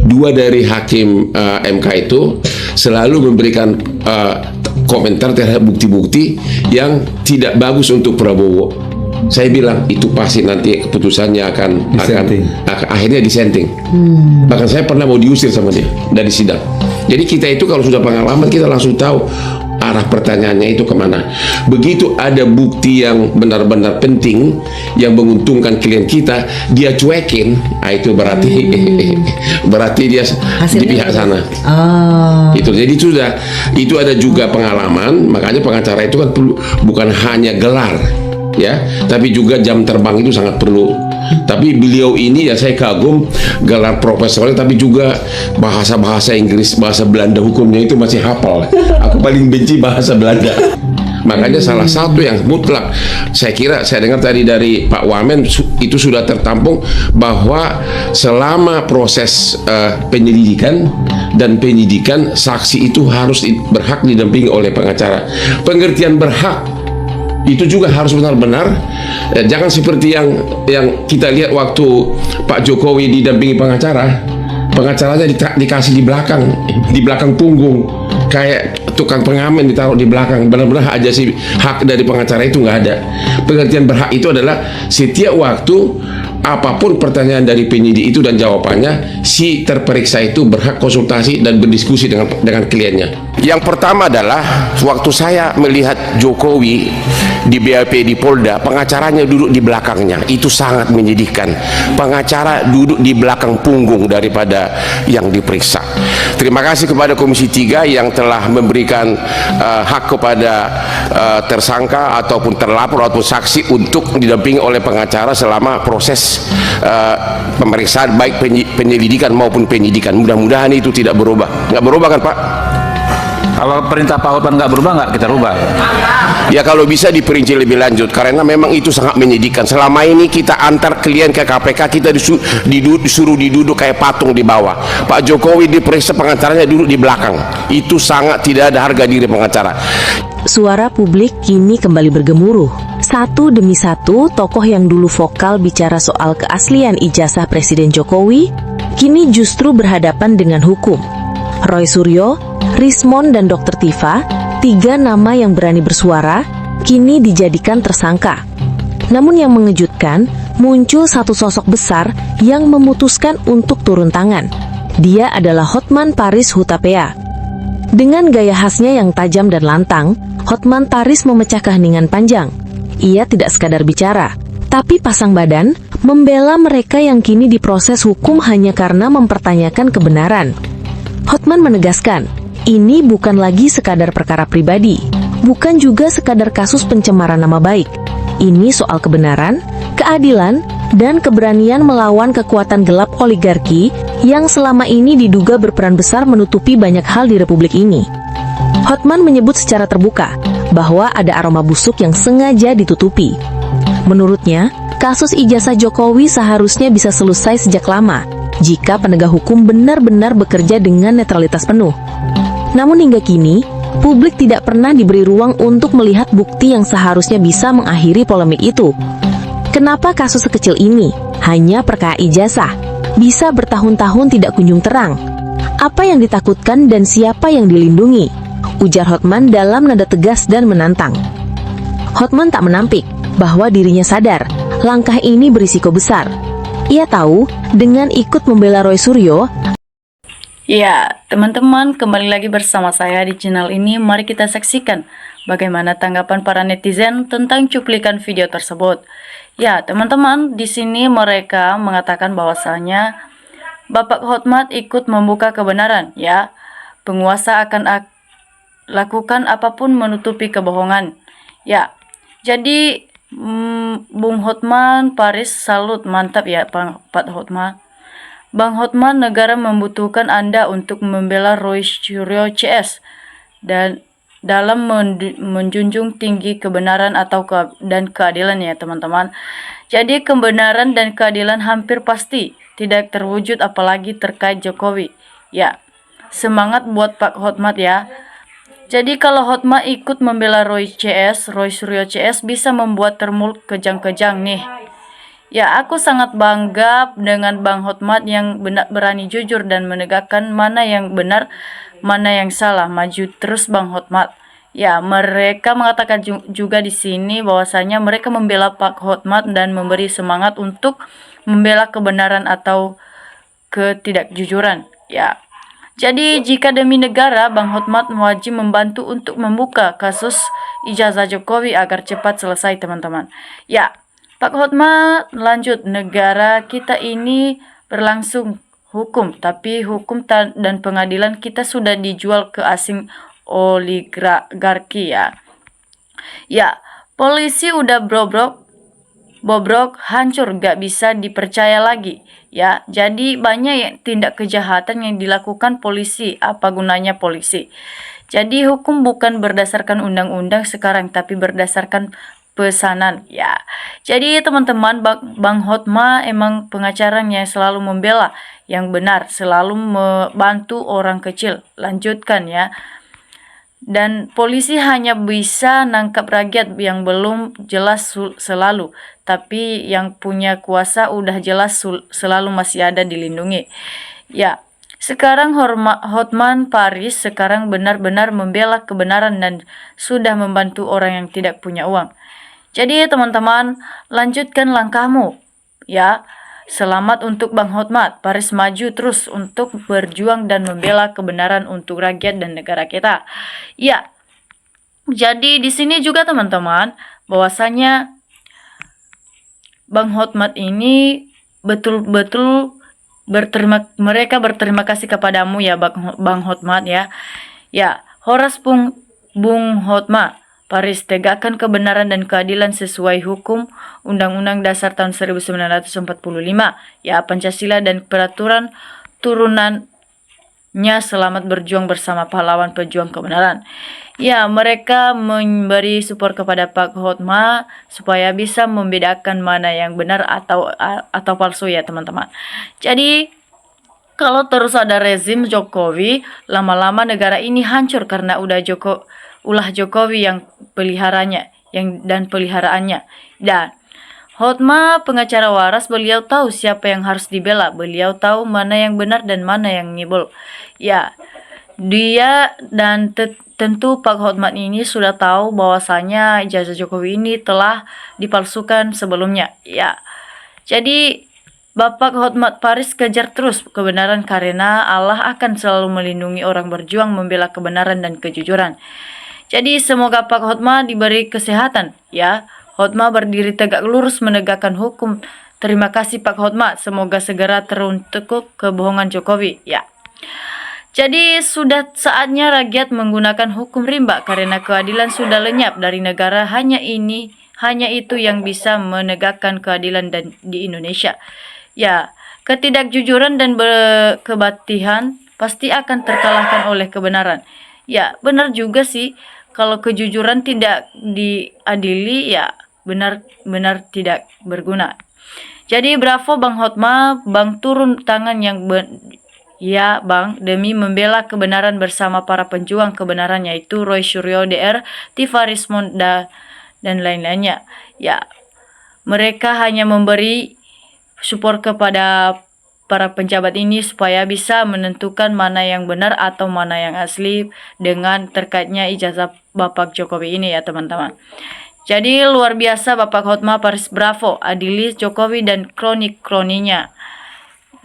dua dari hakim MK itu selalu memberikan komentar terhadap bukti-bukti yang tidak bagus untuk Prabowo. Saya bilang itu pasti nanti keputusannya akan akhirnya disenting. Bahkan saya pernah mau diusir sama dia dari sidang. Jadi kita itu kalau sudah pengalaman kita langsung tahu arah pertanyaannya itu kemana. Begitu ada bukti yang benar-benar penting yang menguntungkan klien kita, dia cuekin, itu berarti berarti dia hasilnya di pihak sana. Itu jadi itu ada juga pengalaman. Makanya pengacara itu kan perlu bukan hanya gelar, ya, tapi juga jam terbang itu sangat perlu. Tapi beliau ini ya saya kagum, gelar profesornya, tapi juga bahasa Inggris, bahasa Belanda hukumnya itu masih hafal. Aku paling benci bahasa Belanda. Makanya salah satu yang mutlak, saya dengar tadi dari Pak Wamen itu sudah tertampung bahwa selama proses penyelidikan dan penyidikan, saksi itu harus berhak didampingi oleh pengacara. Pengertian berhak itu juga harus benar-benar, jangan seperti yang kita lihat waktu Pak Jokowi didampingi pengacaranya dikasih di belakang punggung, kayak tukang pengamen ditaruh di belakang. Benar-benar aja sih hak dari pengacara itu nggak ada. Pengertian berhak itu adalah setiap waktu apapun pertanyaan dari penyidik itu dan jawabannya, si terperiksa itu berhak konsultasi dan berdiskusi dengan kliennya. Yang pertama adalah waktu saya melihat Jokowi di BAP di Polda, pengacaranya duduk di belakangnya, itu sangat menyedihkan. Pengacara duduk di belakang punggung daripada yang diperiksa. Terima kasih kepada Komisi 3 yang telah memberikan hak kepada tersangka ataupun terlapor ataupun saksi untuk didampingi oleh pengacara selama proses pemeriksaan, baik penyelidikan maupun penyidikan. Mudah-mudahan itu tidak berubah. Nggak berubah kan Pak? Kalau perintah Pak Hotman nggak berubah, nggak kita rubah. Ya kalau bisa diperinci lebih lanjut, karena memang itu sangat menyedihkan. Selama ini kita antar klien ke KPK, kita disuruh diduduk kayak patung di bawah. Pak Jokowi diperiksa, pengacaranya duduk di belakang. Itu sangat tidak ada harga diri pengacara. Suara publik kini kembali bergemuruh. Satu demi satu, tokoh yang dulu vokal bicara soal keaslian ijazah Presiden Jokowi, kini justru berhadapan dengan hukum. Roy Suryo, Rismon, dan Dr. Tifa, 3 nama yang berani bersuara, kini dijadikan tersangka. Namun yang mengejutkan, muncul satu sosok besar yang memutuskan untuk turun tangan. Dia adalah Hotman Paris Hutapea. Dengan gaya khasnya yang tajam dan lantang, Hotman Paris memecah keheningan panjang. Ia tidak sekadar bicara, tapi pasang badan, membela mereka yang kini diproses hukum hanya karena mempertanyakan kebenaran. Hotman menegaskan, ini bukan lagi sekadar perkara pribadi, bukan juga sekadar kasus pencemaran nama baik. Ini soal kebenaran, keadilan, dan keberanian melawan kekuatan gelap oligarki yang selama ini diduga berperan besar menutupi banyak hal di Republik ini. Hotman menyebut secara terbuka bahwa ada aroma busuk yang sengaja ditutupi. Menurutnya, kasus ijazah Jokowi seharusnya bisa selesai sejak lama jika penegak hukum benar-benar bekerja dengan netralitas penuh. Namun hingga kini, publik tidak pernah diberi ruang untuk melihat bukti yang seharusnya bisa mengakhiri polemik itu. Kenapa kasus sekecil ini, hanya perkara ijazah, bisa bertahun-tahun tidak kunjung terang? Apa yang ditakutkan dan siapa yang dilindungi? Ujar Hotman dalam nada tegas dan menantang. Hotman tak menampik bahwa dirinya sadar langkah ini berisiko besar. Ia tahu dengan ikut membela Roy Suryo. Ya, teman-teman, kembali lagi bersama saya di channel ini. Mari kita saksikan bagaimana tanggapan para netizen tentang cuplikan video tersebut. Ya, teman-teman, di sini mereka mengatakan bahwasanya Bapak Hotman ikut membuka kebenaran, ya. Penguasa akan lakukan apapun menutupi kebohongan. Ya, jadi Bung Hotman Paris, salut, mantap ya Pak Hotman. Bang Hotman, negara membutuhkan Anda untuk membela Roy Suryo CS dan dalam menjunjung tinggi kebenaran dan keadilan ya teman-teman. Jadi kebenaran dan keadilan hampir pasti tidak terwujud apalagi terkait Jokowi. Ya, semangat buat Pak Hotman ya. Jadi kalau Hotman ikut membela Roy Suryo CS bisa membuat termul kejang-kejang nih. Ya, aku sangat bangga dengan Bang Hotmat yang berani jujur dan menegakkan mana yang benar, mana yang salah. Maju terus Bang Hotmat. Ya, mereka mengatakan juga di sini bahwasanya mereka membela Pak Hotmat dan memberi semangat untuk membela kebenaran atau ketidakjujuran. Ya. Jadi jika demi negara, Bang Hotmat wajib membantu untuk membuka kasus ijazah Jokowi agar cepat selesai, teman-teman. Ya, Pak Hotmat lanjut, negara kita ini berlangsung hukum, tapi hukum dan pengadilan kita sudah dijual ke asing oligarki ya. Ya, polisi udah bobrok, hancur, gak bisa dipercaya lagi ya. Jadi banyak yang tindak kejahatan yang dilakukan polisi. Apa gunanya polisi? Jadi hukum bukan berdasarkan undang-undang sekarang, tapi berdasarkan pesanan ya. Jadi teman-teman, Bang Hotma emang pengacara yang selalu membela yang benar, selalu membantu orang kecil. Lanjutkan ya. Dan polisi hanya bisa nangkap rakyat yang belum jelas selalu, tapi yang punya kuasa udah jelas selalu masih ada dilindungi. Ya, sekarang Hotman Paris sekarang benar-benar membela kebenaran dan sudah membantu orang yang tidak punya uang. Jadi teman-teman, lanjutkan langkahmu ya. Selamat untuk Bang Hotmat. Paris maju terus untuk berjuang dan membela kebenaran untuk rakyat dan negara kita. Ya, jadi di sini juga teman-teman, bahwasanya Bang Hotmat ini betul-betul mereka berterima kasih kepadamu ya Bang Hotmat ya. Ya, Horas Bung Hotma. Paris, tegakkan kebenaran dan keadilan sesuai hukum Undang-Undang Dasar tahun 1945, ya Pancasila dan peraturan turunannya. Selamat berjuang bersama pahlawan pejuang kebenaran. Ya, mereka memberi support kepada Pak Hotma supaya bisa membedakan mana yang benar atau palsu ya teman-teman. Jadi kalau terus ada rezim Jokowi, lama-lama negara ini hancur karena ulah Jokowi yang peliharaannya. Dan Hotma pengacara waras, beliau tahu siapa yang harus dibela, beliau tahu mana yang benar dan mana yang ngibul. Ya, dia dan tentu Pak Hotmat ini sudah tahu bahwasanya ijazah Jokowi ini telah dipalsukan sebelumnya. Ya, jadi Bapak Hotmat Paris kejar terus kebenaran karena Allah akan selalu melindungi orang berjuang membela kebenaran dan kejujuran. Jadi semoga Pak Hotma diberi kesehatan ya. Hotma berdiri tegak lurus menegakkan hukum. Terima kasih Pak Hotma. Semoga segera teruntuk kebohongan Jokowi ya. Jadi sudah saatnya rakyat menggunakan hukum rimba karena keadilan sudah lenyap dari negara. Hanya itu yang bisa menegakkan keadilan di Indonesia. Ya, ketidakjujuran dan kebatihan pasti akan terkalahkan oleh kebenaran. Ya, benar juga sih. Kalau kejujuran tidak diadili, ya benar-benar tidak berguna. Jadi bravo Bang Hotma, Bang turun tangan ya Bang, demi membela kebenaran bersama para penjuang kebenaran yaitu Roy Suryo DR, Tifa Rismonda, dan lain-lainnya. Ya, mereka hanya memberi support kepada para penjabat ini supaya bisa menentukan mana yang benar atau mana yang asli dengan terkaitnya ijazah Bapak Jokowi ini ya teman-teman. Jadi luar biasa Bapak Hotma Paris, bravo, adili Jokowi dan kroni-kroninya.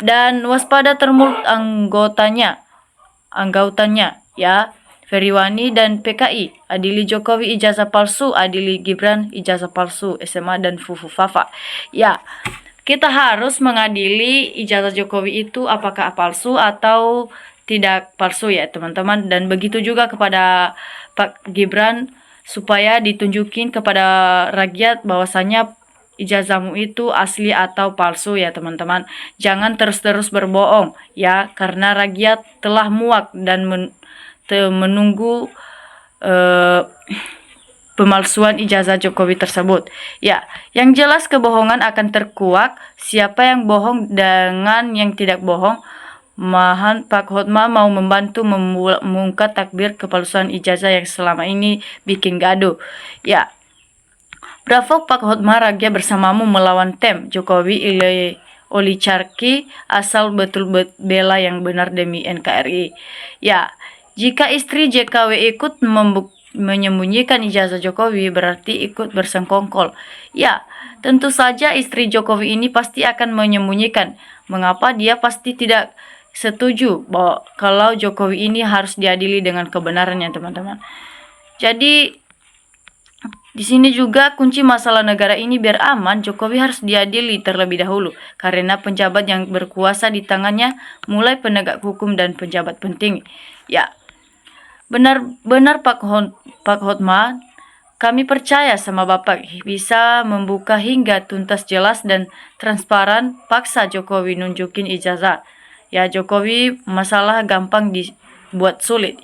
Dan waspada termulut anggotanya ya, Feriwani dan PKI, adili Jokowi ijazah palsu, adili Gibran ijazah palsu SMA dan Fufu Fafa. Ya, kita harus mengadili ijazah Jokowi itu apakah palsu atau tidak palsu ya teman-teman. Dan begitu juga kepada Pak Gibran supaya ditunjukin kepada rakyat bahwasanya ijazahmu itu asli atau palsu ya teman-teman. Jangan terus-terus berbohong ya, karena rakyat telah muak dan menunggu pemalsuan ijazah Jokowi tersebut. Ya, yang jelas kebohongan akan terkuak. Siapa yang bohong dengan yang tidak bohong. Mahan Pak Hotma mau membantu mengungkap takbir kepalsuan ijazah yang selama ini bikin gaduh. Ya, Bravo Pak Hotma, rakyat bersamamu melawan Tem Jokowi oligarki asal betul bela yang benar demi NKRI. Ya, jika istri JKW ikut menyembunyikan ijazah Jokowi berarti ikut bersengkongkol. Ya, tentu saja istri Jokowi ini pasti akan menyembunyikan. Mengapa dia pasti tidak setuju bahwa kalau Jokowi ini harus diadili dengan kebenarannya, teman-teman. Jadi di sini juga kunci masalah negara ini biar aman, Jokowi harus diadili terlebih dahulu karena penjabat yang berkuasa di tangannya mulai penegak hukum dan pejabat penting. Ya, benar Pak Hotma, kami percaya sama Bapak bisa membuka hingga tuntas, jelas dan transparan paksa Jokowi nunjukin ijazah. Ya, Jokowi masalah gampang dibuat sulit.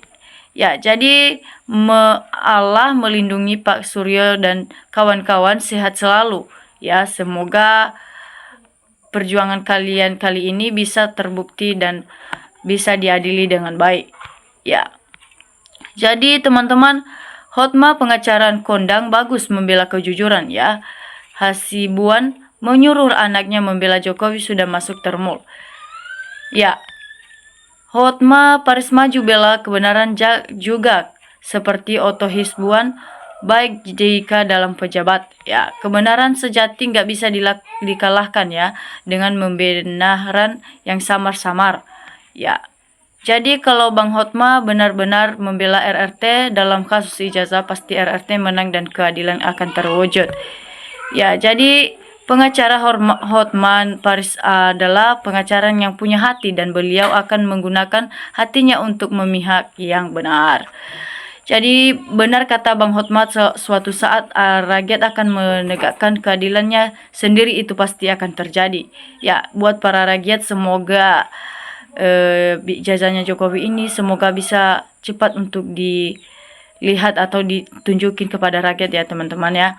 Ya, jadi Allah melindungi Pak Suryo dan kawan-kawan, sehat selalu. Ya, semoga perjuangan kalian kali ini bisa terbukti dan bisa diadili dengan baik. Ya. Jadi teman-teman, Hotma pengacara kondang bagus membela kejujuran ya. Hasibuan menyuruh anaknya membela Jokowi sudah masuk termul. Ya. Hotma Paris maju bela kebenaran juga seperti Oto Hasibuan, baik jika dalam pejabat. Ya, kebenaran sejati nggak bisa dikalahkan ya dengan pembenaran yang samar-samar. Ya, jadi kalau Bang Hotma benar-benar membela RRT dalam kasus ijazah, pasti RRT menang dan keadilan akan terwujud. Ya, jadi pengacara Hotman Paris adalah pengacara yang punya hati dan beliau akan menggunakan hatinya untuk memihak yang benar. Jadi benar kata Bang Hotma, suatu saat rakyat akan menegakkan keadilannya sendiri, itu pasti akan terjadi. Ya, buat para rakyat semoga ijazahnya Jokowi ini semoga bisa cepat untuk dilihat atau ditunjukin kepada rakyat ya teman-teman ya.